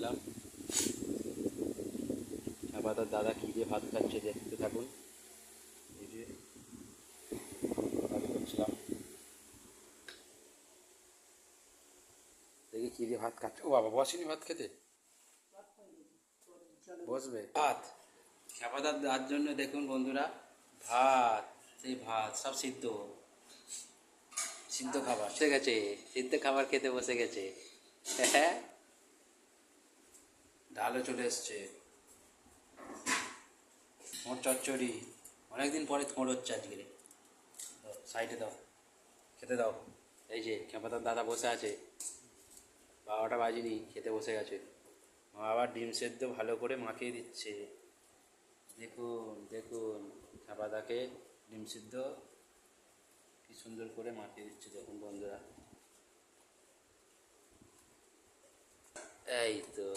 করছিলাম। আপাতত দাদা কী দিয়ে ভাত খাচ্ছে দেখতে থাকুন। এই যে ভাত করছিলাম, দেখি কী দিয়ে ভাত খাচ্ছে। ও বাবা, বসেনি ভাত খেতে, বসবে ভাত। খেপাদার তার জন্য দেখুন বন্ধুরা, ভাত, সেই ভাত সব সিদ্ধ সিদ্ধ খাবার বসে গেছে, সিদ্ধ খাবার খেতে বসে গেছে। হ্যাঁ, ডালও চলে এসছে, থোঁড় চচ্চড়ি, অনেকদিন পরে থোঁড় হচ্ছে আজকে। সাইডে দাও, খেতে দাও। এই যে খেপাদার দাদা বসে আছে, 12টা বাজেনি, খেতে বসে গেছে। মা আবার ডিম সেদ্ধ ভালো করে মাখিয়ে দিচ্ছে। দেখুন দেখুন, খেপাদাকে ডিম সিদ্ধ কি সুন্দর করে মাখিয়ে দিচ্ছে দেখুন বন্ধুরা। এই তো